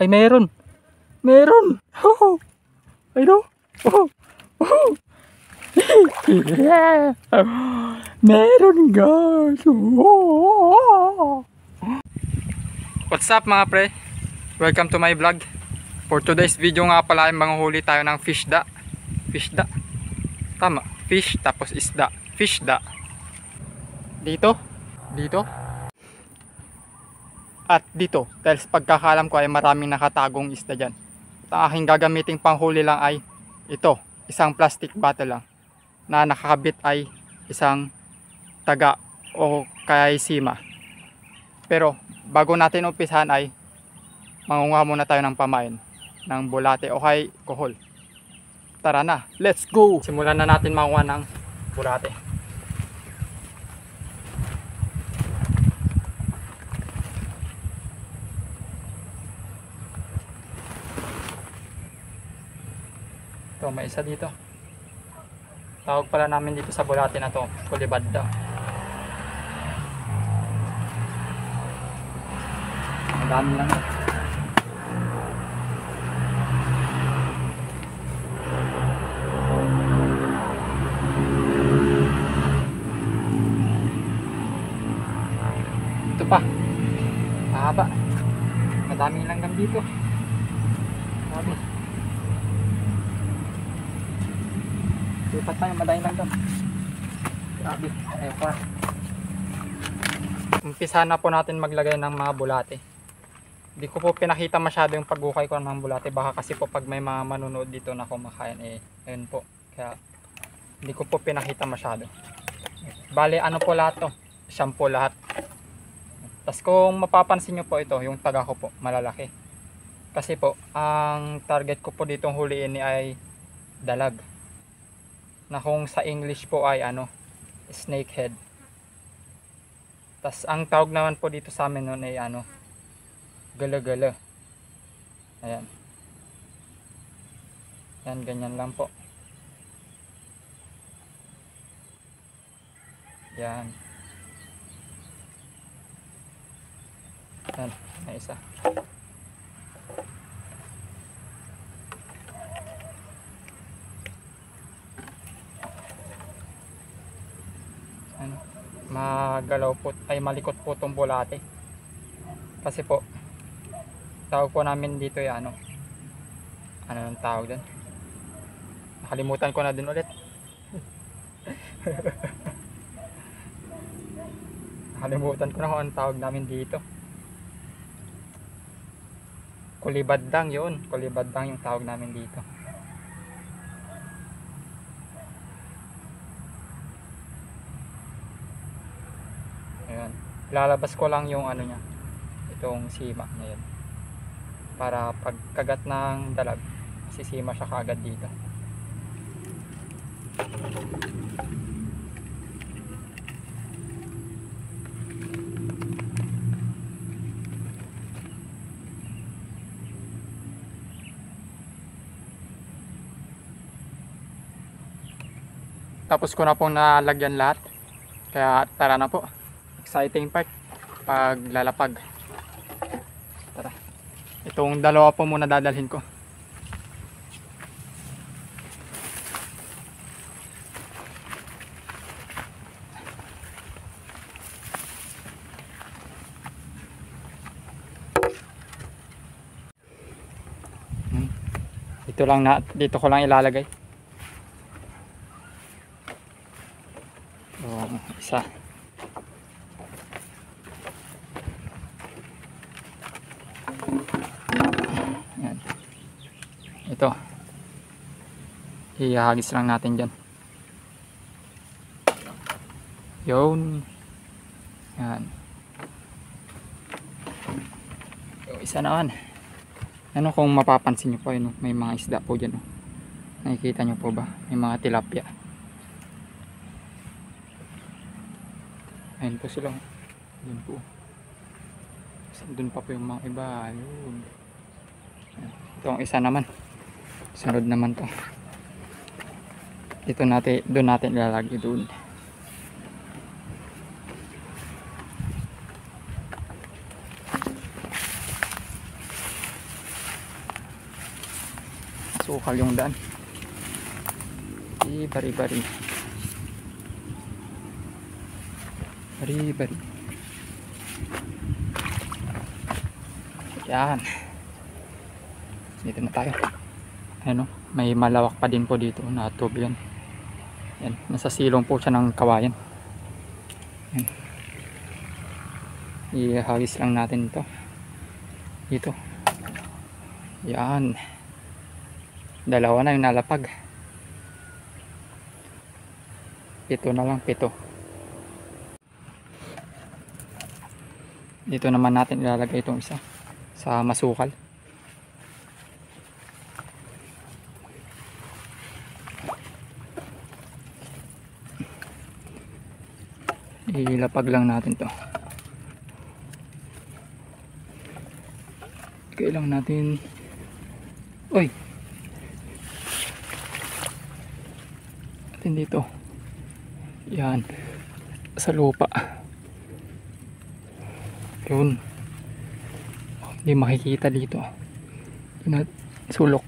Ay, meron. Meron. Oh, ay no. Oh, oh. Yeah. Meron guys. Oh. What's up mga pre? Welcome to my vlog. For today's video nga pala ay manguhuli tayo ng fishda. Fishda. Tama. Fish tapos isda. Fishda. Dito. Dito. At dito. Dahil sa pagkakalam ko ay maraming nakatagong isda dyan. At ang aking gagamiting panghuli lang ay ito. Isang plastic bottle lang. Na nakakabit ay isang taga o kaya sima. Pero bago natin umpisahan ay mangunguha muna tayo ng pamain ng bulate o kay kohol. Tara na, let's go! Simulan na natin mangunguha ng bulate. Ito, may isa dito. Tawag pala namin dito sa bulate na to, kulibad daw. Ang dami lang. Ito pa. Mahaba. Madami langgam dito. Sabi. Lipat tayo, madami langgam. Grabe. Ayaw pa. Umpisa na po natin maglagay ng mga bulate. Hindi ko po pinakita masyado yung paghukay ko ng bulate. Baka kasi po pag may mga manunood dito na kumakain ayun po. Kaya hindi ko po pinakita masyado. Bale ano po lahat to? Shampoo lahat. Tapos kung mapapansin nyo po ito, yung taga ko po, malalaki. Kasi po, ang target ko po ditong huliin ay dalag. Na kung sa English po ay snakehead. Tas ang tawag naman po dito sa amin noon ay gala-gala. Ayan. Yan, ganyan lang po. Yan. Yan, may isa. Magalaw po ay malikot po itong bulate kasi po tawag po namin dito ay ano yung tawag doon, nakalimutan ko na din ulit. Nakalimutan ko na kung anong tawag namin dito. Kulibadang, yun, kulibadang yung tawag namin dito. Ayan. Lalabas ko lang yung niya, itong sima na yun, para pagkagat ng dalag sisima siya kaagad dito. Tapos ko na pong nalagyan lahat, kaya tara na po. Exciting part paglalapag. Tara. Itong dalawa po muna dadalhin ko. Dito ko lang ilalagay. Isa. Yan. Ito. Ihagis lang natin dyan. Yun. Yan. Yung isa naman. Kung mapapansin nyo po yun, may mga isda po dyan. Nakikita nyo po ba? May mga tilapia. Ayun po sila. Ayun po. Doon pa po yung mga iba. Ayun. Itong isa naman. Sunod naman to. Doon natin ilalagay doon. masukal yung daan. Bari-bari. Bari-bari. Yan. Dito na tayo. Ano, may malawak pa din po dito na tubig yan. Yan, nasa silong po siya ng kawayan. Yan. Ihagis lang natin ito. Dito. Yan. Dalawa na yung nalapag. 7 na lang, 7. Dito naman natin ilalagay itong isa sa masukal. Ilapag lang natin to. Kailang natin. Oy, natin dito. Yan, sa lupa. Yun. Hindi makikita dito. Sulok.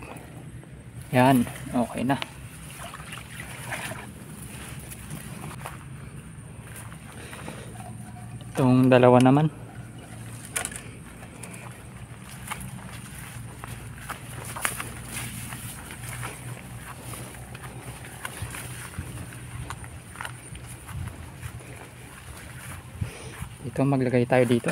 Yan, okay na. Itong dalawa naman. Ito, maglagay tayo dito.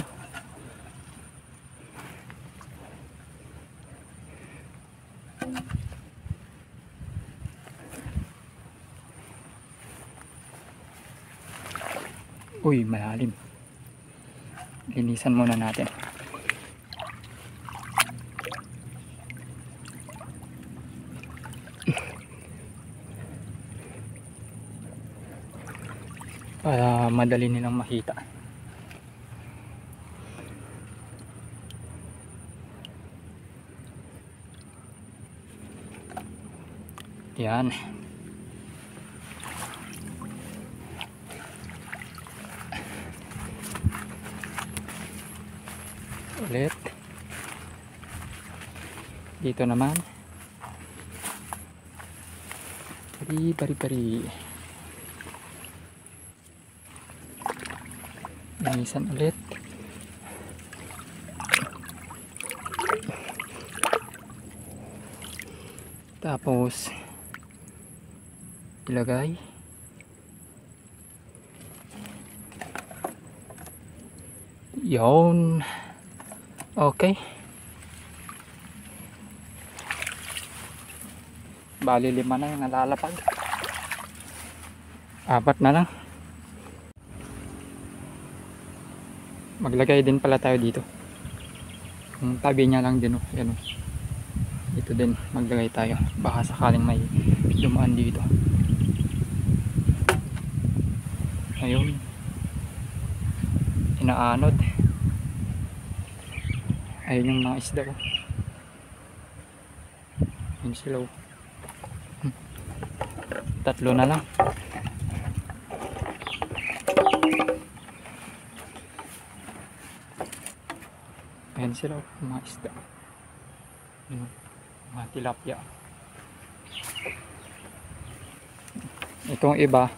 Uy, malalim. Linisan muna natin. Para madali nilang makita. Yan. Ulit. Dito naman. Pari. Linisan ulit. Tapos ilagay. Yon. Okay. Bali 5 na yung nalalapag. 4 na lang. Maglagay din pala tayo dito. Yung tabi niya lang din. Yan. Dito din maglagay tayo. Baka sakaling may dumaan dito. Ayun. Inaanod. Ayun yung mga isda ko. Yun sila. 3 na lang. Ayan sila, mga isda. Mga tilapia. Itong iba,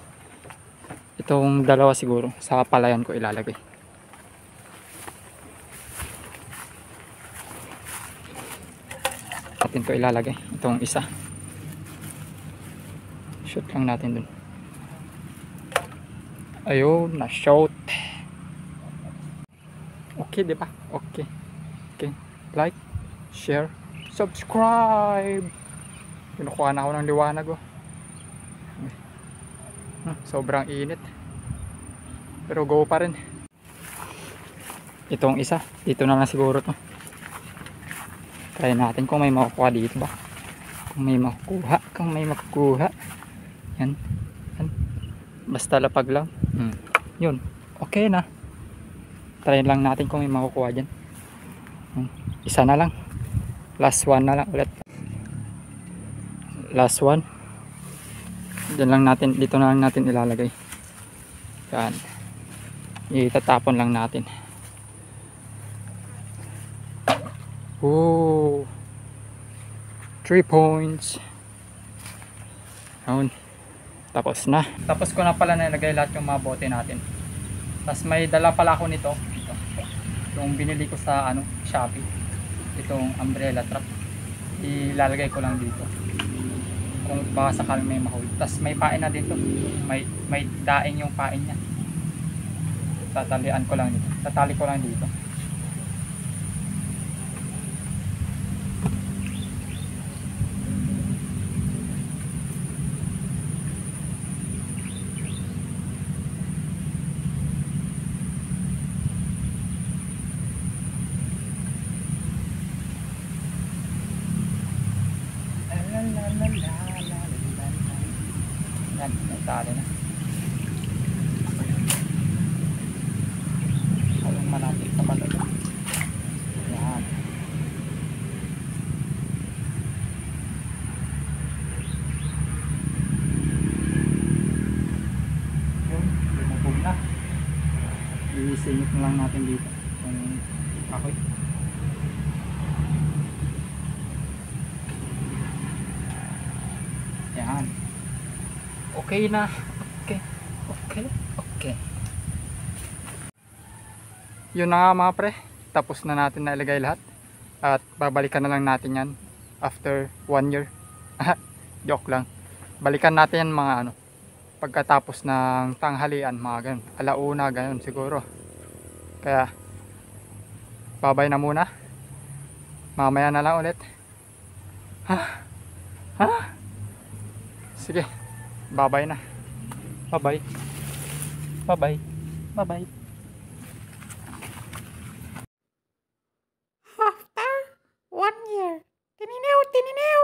itong dalawa siguro sa palayan ko ilalagay. Natin to ilalagay. Itong isa. Shoot lang natin dun. Ayun, na-shoot. Okay, diba? Okay. Like, share, subscribe. Kinukuha na ako ng liwanag. Sobrang init. Pero go pa rin. Itong isa. Dito na lang siguro to. Try natin kung may makukuha dito ba. Kung may makukuha. Yan. Basta lapag lang. Yun. Okay na. Try lang natin kung may makukuha dyan. Isa na lang. Last one na lang ulit. Last one. Dito na lang natin ilalagay. Yan. Itatapon lang natin. 3 points. Ayun. Tapos na. Tapos ko na pala nilagay lahat yung mga bote natin. Tapos may dala pala ako nito. Ito. Yung binili ko sa Shopee. Itong umbrella trap. Ilalagay ko lang dito. Kung baka sakaling may mahuli. Tapos may pain na dito. May daing yung pain niya. Tatalian ko lang dito. Tatali ko lang dito. Yan, may tali na. Walang malapit sa bato. Yan. Yun, lumubog na. Iisingit na lang natin dito yung kahoy. Yan. Okay na. Okay. Yun na nga mga pre. Tapos na natin na ilagay lahat. At babalikan na lang natin yan after 1 year. Joke lang. Balikan natin yan mga pagkatapos ng tanghalian, mga ganun. Alauna, ganun siguro. Kaya babay na muna. Mamaya na lang ulit. Sige. Bye-bye na. Bye-bye. Bye-bye. Bye-bye. After 1 year. Tininaw, tininaw.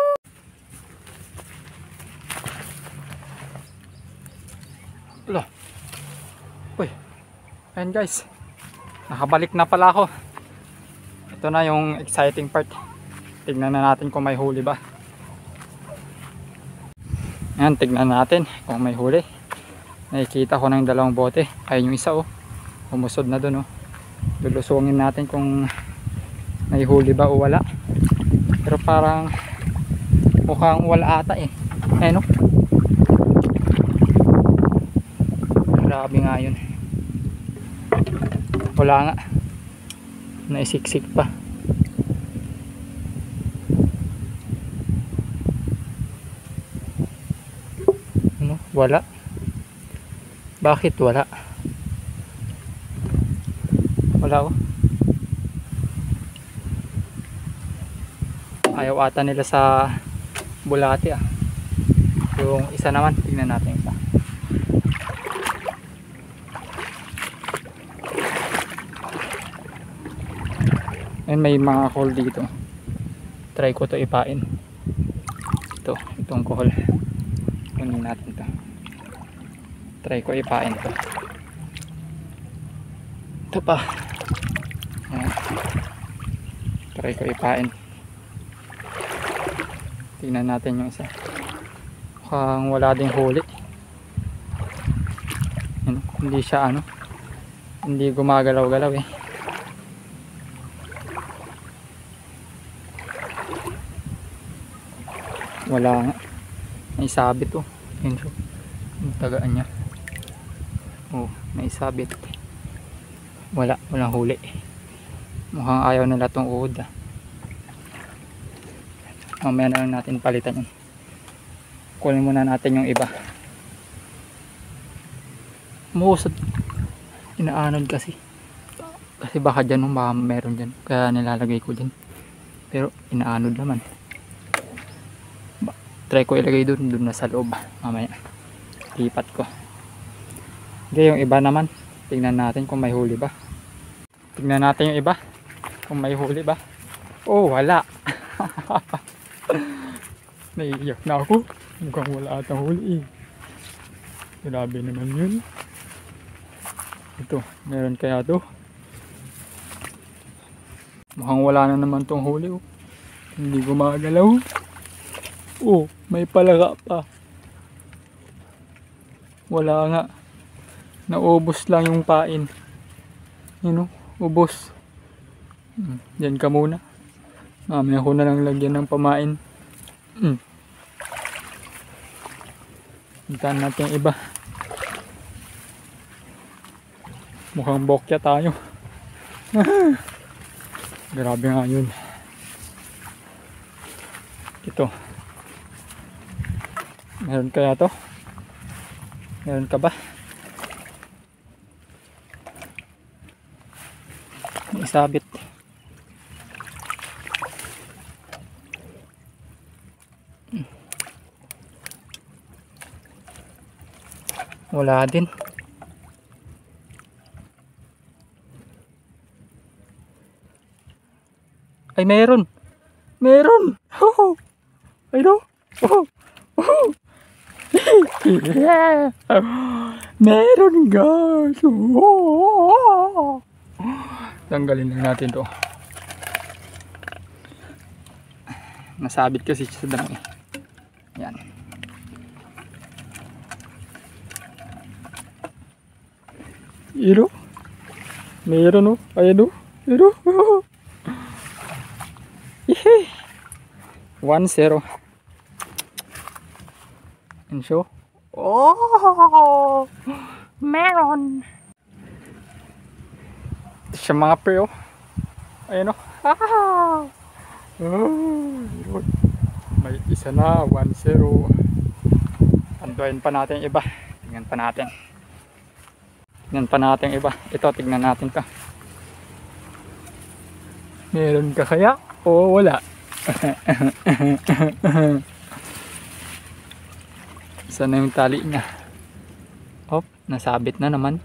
Ulo. Uy. Ayan guys. Nakabalik na pala ako. Ito na yung exciting part. Tignan na natin kung may huli ba. Ayan, tignan natin kung may huli. Nakikita ko ng 2 bote. Ayun yung isa Umusod na dun Lulusungin natin kung may huli ba o wala. Pero parang mukhang wala ata Ayun Grabe nga yun. Wala nga. Naisiksik pa. Wala. Bakit wala? Wala Ayaw ata nila sa bulate Yung isa naman, tingnan natin isa. Ayun, may mga call dito. Try ko to ipain. Itong call. Kunin natin to. Try ko ipain to. Ito pa. Ayan. Try ko ipain. Tingnan natin yung isa. Mukhang wala ding huli. Hindi siya hindi gumagalaw-galaw Wala nga. May sabit Yun siya. Yung tagaan niya. May sabit. Walang huli. Mukhang ayaw nila tong uod Mamaya na lang natin palitan yun. Kunin muna natin yung iba. Muusad. Inaanod kasi. Kasi baka dyan meron dyan. Kaya nilalagay ko dyan. Pero inaanod naman. Try ko ilagay dun na sa loob. Mamaya. Lipat ko. Okay, yung iba naman. Tingnan natin kung may huli ba. Tingnan natin yung iba. Kung may huli ba. Wala. Naiiyak na ako. Mukhang wala atang huli Grabe naman yun. Ito, meron kaya to. Mukhang wala na naman tong huli Hindi gumagalaw. May palaga pa. Wala nga. Naubos lang yung pain. Ubos. Diyan ka muna. Mamaya ko na lang lagyan ng pamain. Puntahan natin yung iba. Mukhang bokya tayo. Grabe nga yun. Ito. Meron kaya to? Meron ka ba? May isabit. Wala din. Ay, meron. Meron. Oh, I know. Oh, oh. Yeah. Meron, guys. Oh. Tanggalin lang natin to. Nasabit kasi sa dami. Yan. Iro. Meron, oh. Ayan, oh. Iro. Oh. 1-0. And show. Oh, meron. Siya mga pre, oh. Ayan, oh. Ah. Oh. May isa na. 1-0. Pantuin pa natin yung iba. Tingnan pa natin. Tingnan pa natin yung iba. Ito, tignan natin ka. Meron ka kaya? O wala? Isa na yung tali niya. Hop, nasabit na naman.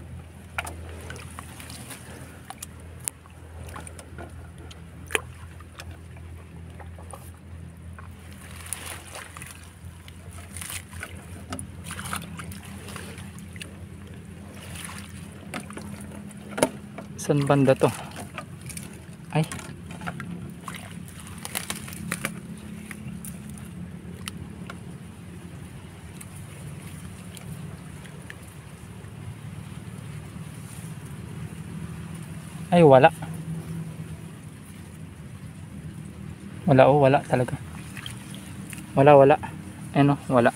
Saan banda to? Ay. Ay, wala. Wala, oh, wala talaga. Wala. Ano, wala.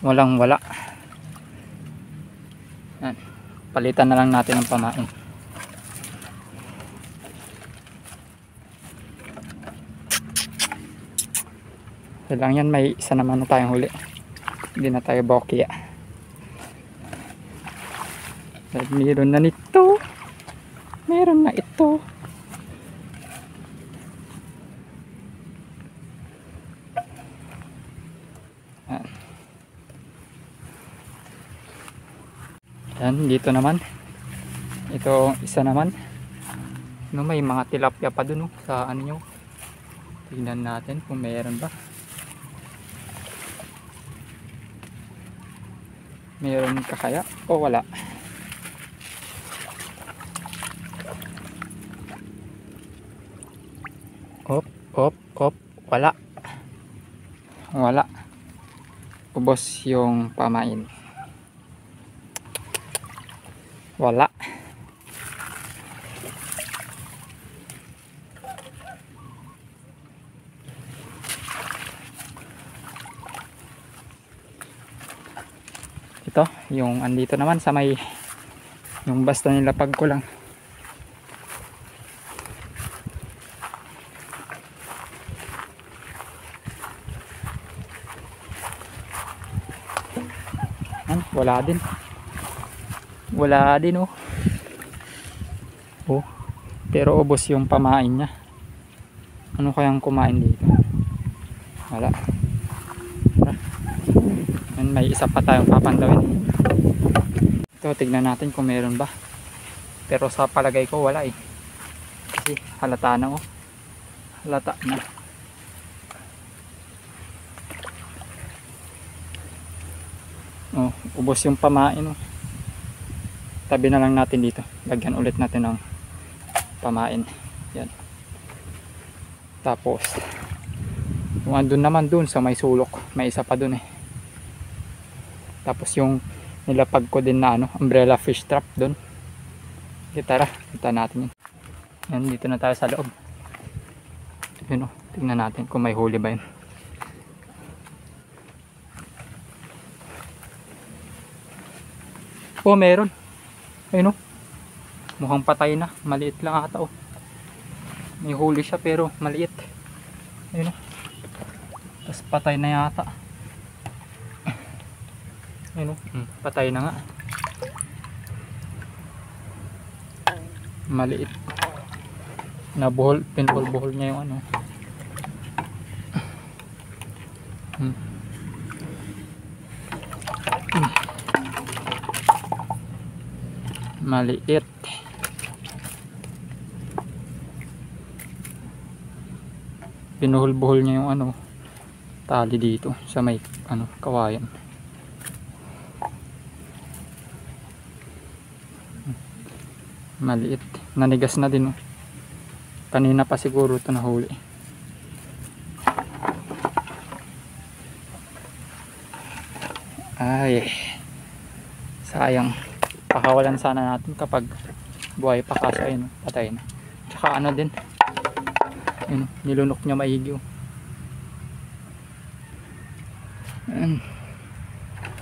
Wala. Yan. Palitan na lang natin ang pamain. Lang yan, may isa naman na tayong huli. Hindi na tayo bokya. Meron na nito. Meron na ito. Yan, dito naman. Ito isa naman. No, may mga tilapia pa dun, oh, sa ano nyo. Tignan natin kung meron ba. Meron ka kaya o wala? Op, wala. Ubos yung pamain. Wala. Ito, yung andito naman sa may yung basta nilapag ko lang. Wala din, oh. Oh, pero ubos yung pamain niya. Ano kayang kumain dito? Wala. And may isa pa tayong papandawin. Ito, tignan natin kung meron ba. Pero sa palagay ko wala, eh. Kasi halata na, oh. Halata na. Oh, ubos yung pamain, oh. Tabi na lang natin dito. Lagyan ulit natin ng pamain. Yan. Tapos yung andun naman dun sa may sulok, may isa pa dun, eh. Tapos yung nilapag ko din na ano, umbrella fish trap dun. Okay, tara, punta natin yun. Yan, dito na tayo sa loob. Yun, oh, tingnan natin kung may huli ba yun. Oh, meron. Ayun, oh. Mukhang patay na. Maliit lang ata, oh. May huli siya pero maliit. Ayun, oh. Tapos patay na yata. Ayun, oh. Patay na nga. Maliit. Nabuhol, pinuhol-buhol niya yung ano. Maliit. Pinuhol-buhol niya yung ano, tali dito sa may ano, kawayan. Maliit. Nanigas na din, oh. Kanina pa siguro ito nahuli. Ay, sayang. Pakawalan sana natin kapag buhay pa, kaso ayun, patay na. Tsaka ano din, ayun, nilunok niya maigi, oh.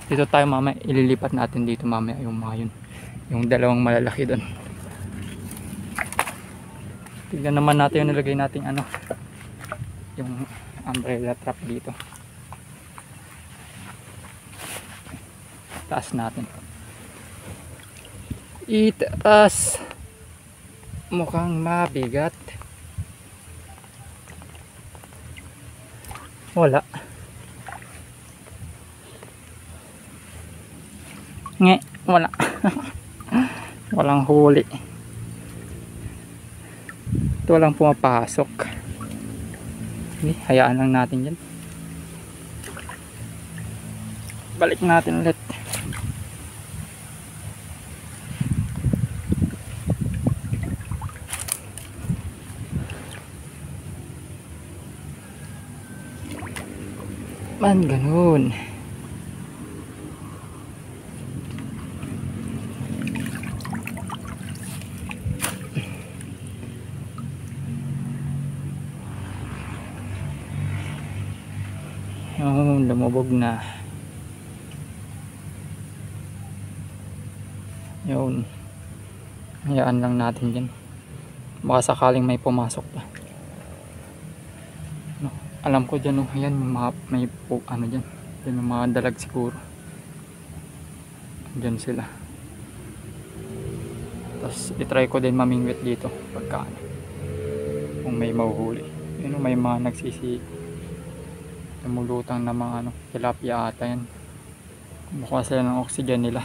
Dito tayo mamaya, ililipat natin dito mamaya yung mga yun, yung dalawang malalaki doon. Tignan naman natin yung nilagay natin ano, yung umbrella trap dito. Taas natin. Itaas. Mukhang mabigat. Wala. Wala. Walang huli. Ito lang pumapasok. Hayaan lang natin yan. Balik natin ulit. Man, ganun. Oh, lumubog na. Yun. Hayaan lang natin yan. Baka sakaling may pumasok pa. No, alam ko dyan, oh, ayan, may ano dyan. Yan yung mga dalag siguro. Dyan sila. Tapos itry ko din mamingwit dito pagka ano, kung may mahuhuli. Yun, may mga lumulutang na mga ano, tilapia ata yan. Mukha sila ng oxygen nila.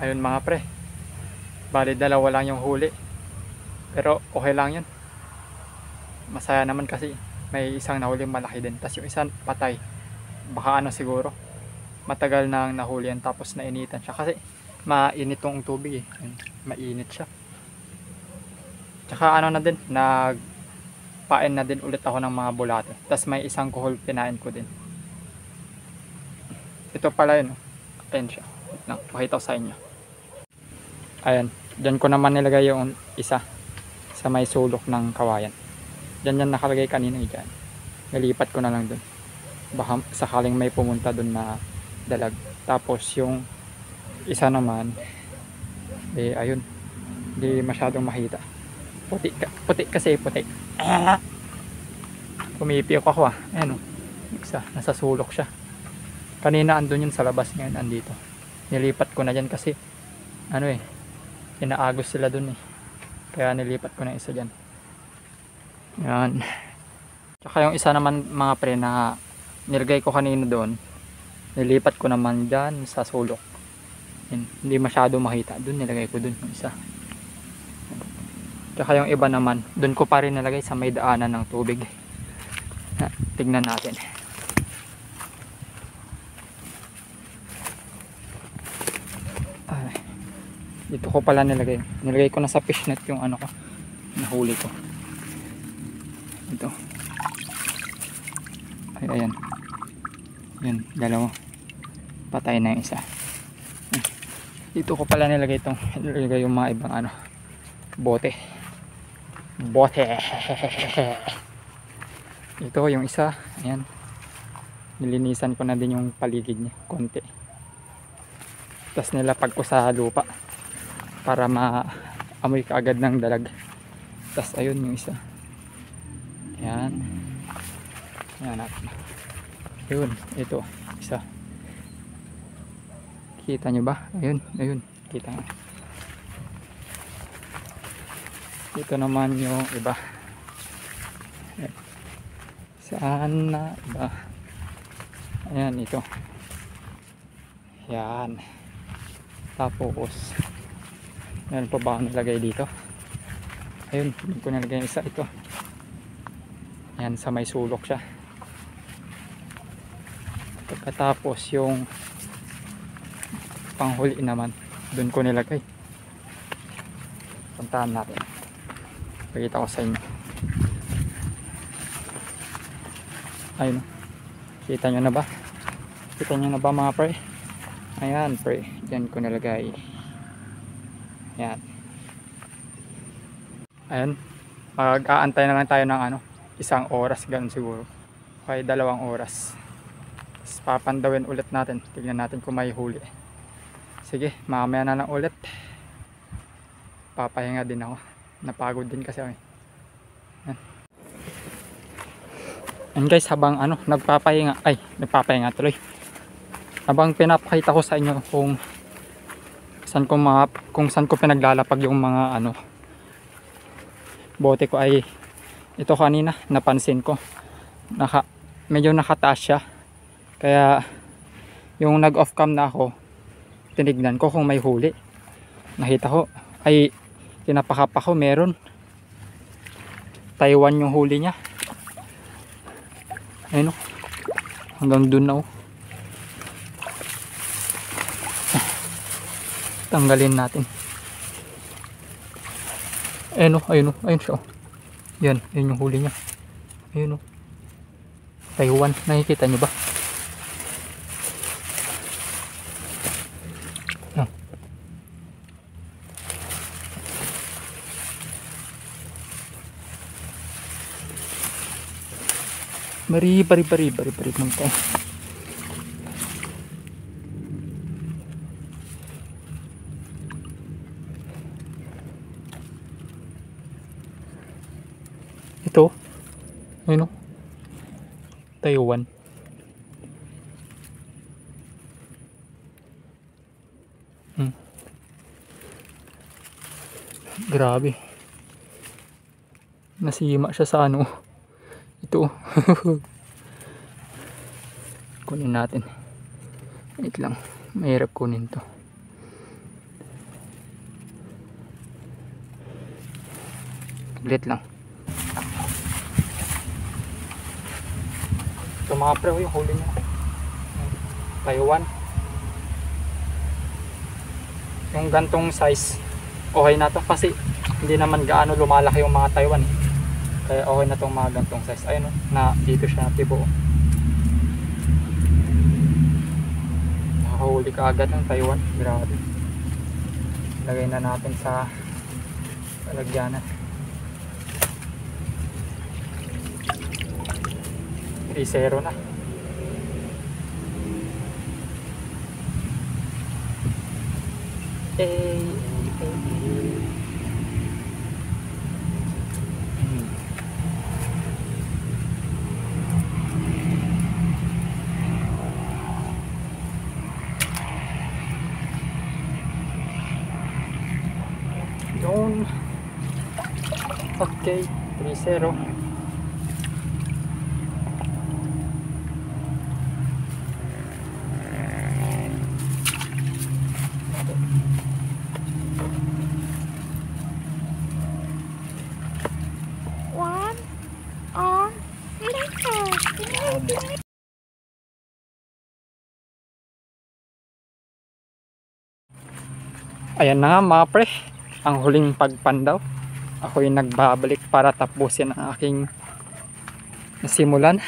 Ayun mga pre, bali dalawa lang yung huli, pero okay lang yun. Masaya naman kasi may isang nahuli malaki din, tapos yung isang patay. Baka ano siguro, matagal nang nahuli yan tapos nainitan siya kasi mainit tong tubig, eh. Mainit siya. Tsaka ano na din, nagpain na din ulit ako ng mga bulate, tapos may isang kuhol pinain ko din. Ito pala yun, ayan siya. Pakita ko sa inyo. Ayan, dyan ko naman nilagay yung isa sa may sulok ng kawayan. Dyan yan nakalagay kanina, dyan. Nilipat ko na lang dun. Baka sakaling may pumunta dun na dalag. Tapos yung isa naman, eh ayun, hindi masyadong makita. Puti kasi, puti. Pumipiyok ako, ah. Ayan, oh. Isa, nasa sulok siya. Kanina andun yun sa labas, ngayon andito. Nilipat ko na dyan kasi ano eh, inaagos sila dun eh, kaya nilipat ko na isa dyan. Yan. Tsaka yung isa naman mga pre na nilagay ko kanina doon, nilipat ko naman dyan sa sulok. Yan. Hindi masyado makita, dun nilagay ko dun yung isa. Tsaka yung iba naman dun ko pa rin nilagay sa may daanan ng tubig. Tignan natin. Dito ko pala nilagay. Nilagay ko na sa fishnet yung ano ko, nahuli ko. Ito. Ay, ayan. Yan, dalawa. Patay na yung isa. Dito ko pala nilagay itong, nilagay yung mga ibang ano, bote. Ito yung isa. Ayan. nilinisan ko na din yung paligid niya konti. Tapos nilapag ko sa lupa para maamoy kaagad ng dalag. Tapos ayun yung isa. Ayan. Ayan natin. Ayun, ito isa. Kita nyo ba? Ayun, ayun. Kita nga. Ito naman yung iba. Ayan. Saan na ba? Ayan, ito. Ayan. Tapos meron pa ba ako nilagay dito? Ayun, hindi ko nilagay yung isa. Ito. Ayan, sa may sulok siya. Pagkatapos yung panghuli naman, doon ko nilagay. Puntahan natin. Pakita ko sa inyo. Ayun. Kita nyo na ba? Kita nyo na ba mga pre? Ayan pre. Diyan ko nilagay. Ayan. Ayan. Mag-aantay na lang tayo ng 1 oras. Ganun siguro. Okay, 2 oras. Tapos papandawin ulit natin. Tignan natin kung may huli. Sige, mamaya na lang ulit. Papahinga din ako. Napagod din kasi ako. Ayan. And guys, habang nagpapahinga tuloy. Habang pinapakita ko sa inyo kung saan ko pinaglalapag yung mga bote ko, ay ito kanina napansin ko. Medyo nakataas siya. Kaya yung nag-off cam na ako, tinignan ko kung may huli. Nakita ko, tinapakapa ko, meron. Taiwan yung huli niya. Ayun o. Hanggang dun na o. Tanggalin natin. Ayun o. Ayun o. Ayun siya o. Yan. Yun yung huli niya. Ayun o. Taiwan. Nakikita nyo ba? Yan. Bari mong ito. Ayun o. Taiwan. Grabe. Nasima siya sa ito. Kunin natin. Wait lang. Mahirap kunin to. Saglit lang. Ito mga pre, yung huli niya. Taiwan. Yung gantong size, okay na to kasi hindi naman gaano lumalaki yung mga Taiwan. Kaya okay na tong mga gantong size. Ayun na dito siya natibo. Nakahuli ka agad ng Taiwan. Grabe. Lagay na natin sa lalagyanan. 3-0 na. Yun. Okay, 3-0. Ayan na nga mga pre, ang huling pagpandaw. Ako yung nagbabalik para tapusin ang aking nasimulan.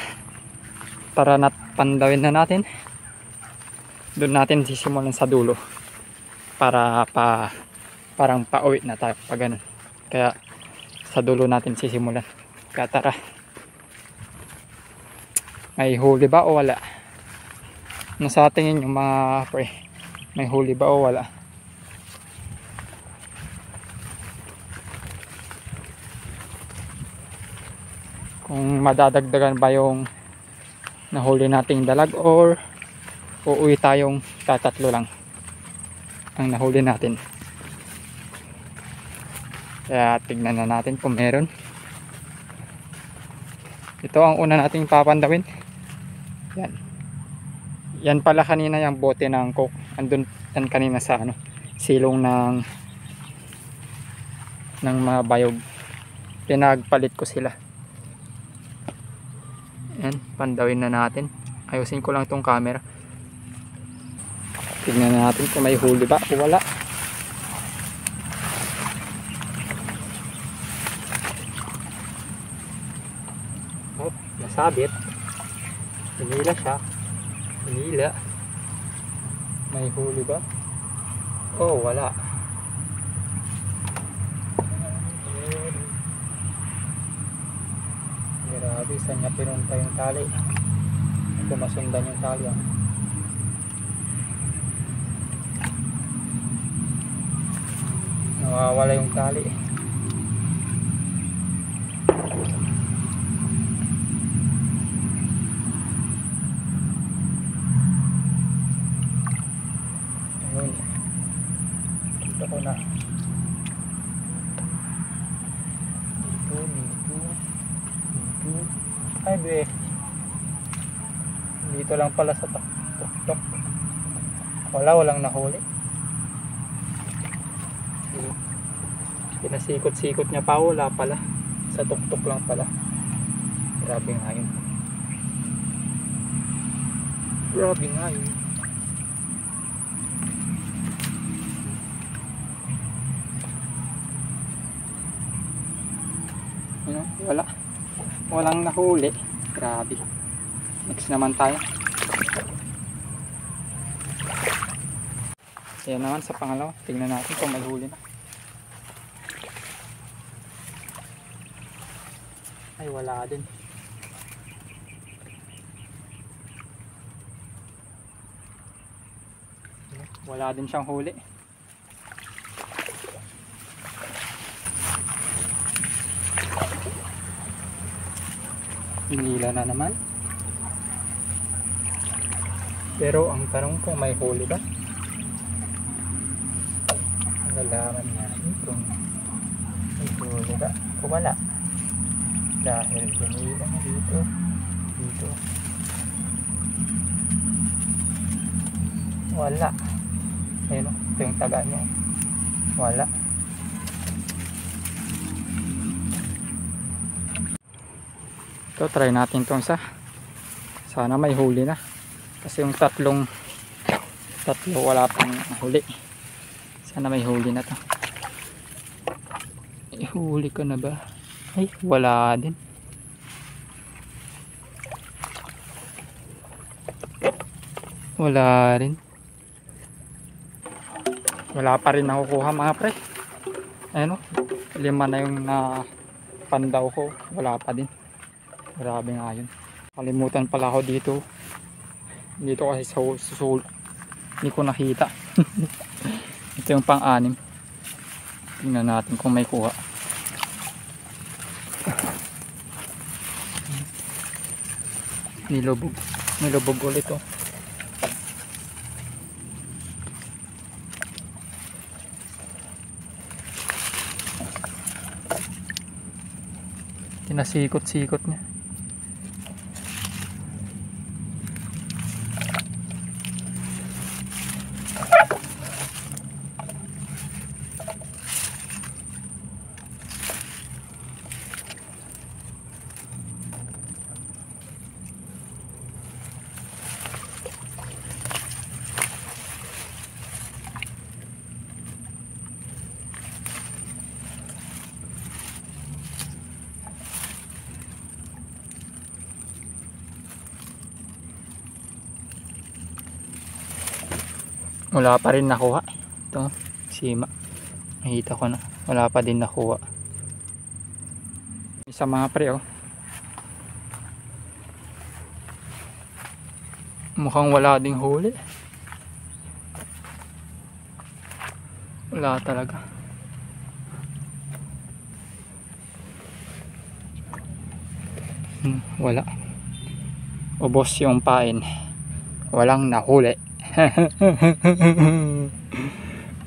Tara na, pandawin na natin. Doon natin sisimulan sa dulo. Parang pauwi na tayo pag ganun. Kaya sa dulo natin sisimulan. Kaya tara. May huli ba o wala? Ano sa tingin nyo mga pre? May huli ba o wala? Kung madadagdagan ba yung nahuli nating dalag or uuwi tayong tatatlo lang ang nahuli natin. Kaya tignan na natin kung meron. Ito ang una nating papandawin. Yan. Yan pala kanina yung bote ng coke. Andun yan kanina sa silong ng mga bayog. Pinagpalit ko sila. Yan, pandawin na natin. Ayusin ko lang tong camera. Tignan na natin kung may huli ba o wala. Oh, nasabit. Hinila siya. Hinila. May huli ba? Oh, wala. Grabe, saan niya pinunta yung tali? Ito masundan yung tali. Nawawala yung tali. Ayun. Dito ko na. Dito. Ay be. Dito lang pala sa tuktok. Walang nahuli. Pinasikot-sikot niya pa, wala pala. Sa tuktok lang pala. Grabe nga yun. Grabe nga yun. Ayun, wala. Walang nahuli. Grabe. Next naman tayo. Ayan naman sa pangalawa. Tingnan natin kung may huli na. Ay, wala din. Wala din siyang huli. Hinila na naman. Pero ang tanong kung may huli ba? Nalaman natin kung may huli ba o wala. Dahil hinila na dito. Wala. Ayun o, ito yung taga niya. Wala. Ito, try natin itong isa. Sana may huli na. Kasi yung tatlo wala pang huli. Sana may huli na to. Huli ka na ba? Ay, wala din. Wala rin. Wala pa rin nakukuha mga pre. Ayun o, 5 na yung pandaw ko. Wala pa din. Grabe nga yun. Kalimutan pala ako dito. Dito kasi sa susul. Hindi ko nakita. Ito yung pang-anim. Tingnan natin kung may kuha. Nilubog ulit oh. Tinasikot-sikot niya. Wala pa rin nakuha. Ito, sima. Nakita ko na. Wala pa din nakuha. Isa mga pre oh. Mukhang wala ding huli. Wala talaga. Wala. Ubos yung pain. Walang nahuli.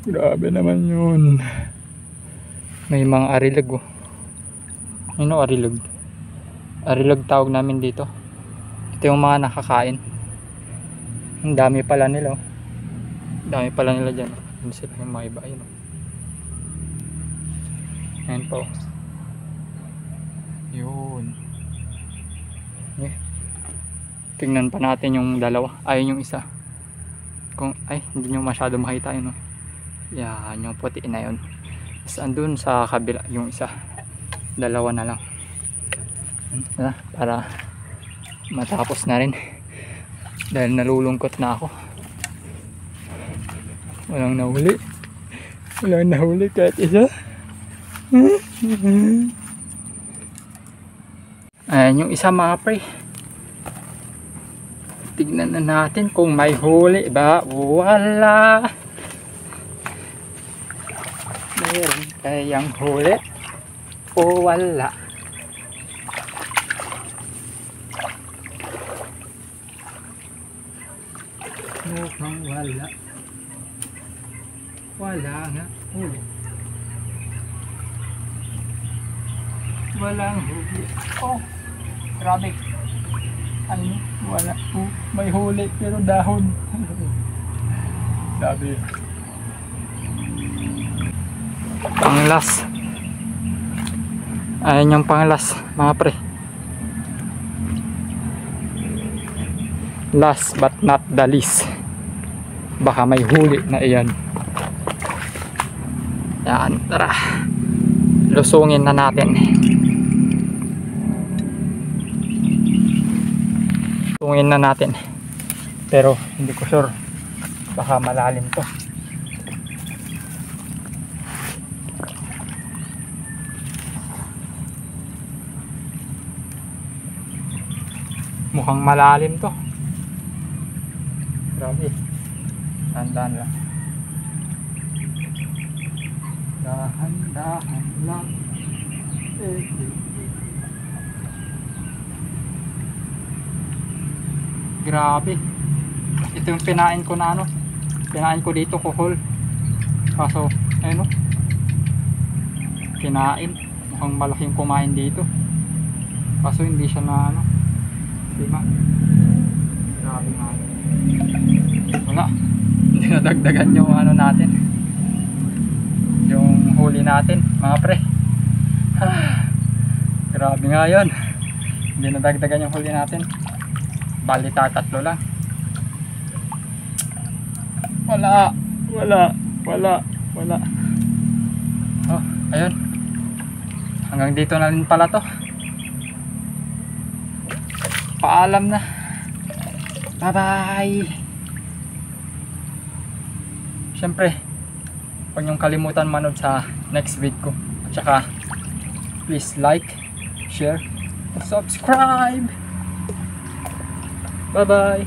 Grabe naman yun. May mga arilag oh. Ano arilag? Arilag tawag namin dito. Ito yung mga nakakain. Ang dami pala nila oh. Dami pala nila dyan. Hindi sila yung mga iba. Ayun oh. Ayan po. Yun. Yeah. Tingnan pa natin yung dalawa. Ayun yung isa. Ay, hindi nyo masyado makita yun oh. Yan, yung puti na yun. Tapos andun sa kabila yung isa. Dalawa na lang. Para matapos na rin. Dahil nalulungkot na ako. Walang nahuli. Walang nahuli kahit isa. Ayan yung isa mga pre. Tignan na natin kung may huli ba. Wala. Meron kayang huli o wala. Mukhang wala. Wala nga huli. Walang huli. Oh, grabe. Ano? Wala. Oh, may huli pero dahon. Grabe. Panglas. Ayan yung panglas mga pre. Last but not the least. Baka may huli na iyan. Yan, tara. Lusungin na natin. Lusungin na natin. Pero hindi ko sure. Baka malalim to. Mukhang malalim to. Grabe. Dahan-dahan lang. Dahan-dahan lang. Grabe. Ito yung pinain ko na ano. Pinain ko dito kuhol. Kaso, ayun o. Kinain. Mukhang malaking kumain dito. Kaso hindi siya na ano. Lima. Grabe nga. Wala. Hindi nadagdagan yung ano natin. Yung huli natin mga pre. Grabe nga yun. Hindi nadagdagan yung huli natin. Bali tatlo lang. Wala. Oh, ayun. Hanggang dito na rin pala to. Paalam na. Bye bye. Siyempre, huwag niyong kalimutan manood sa next video ko. At saka please like, share, and subscribe. Bye bye.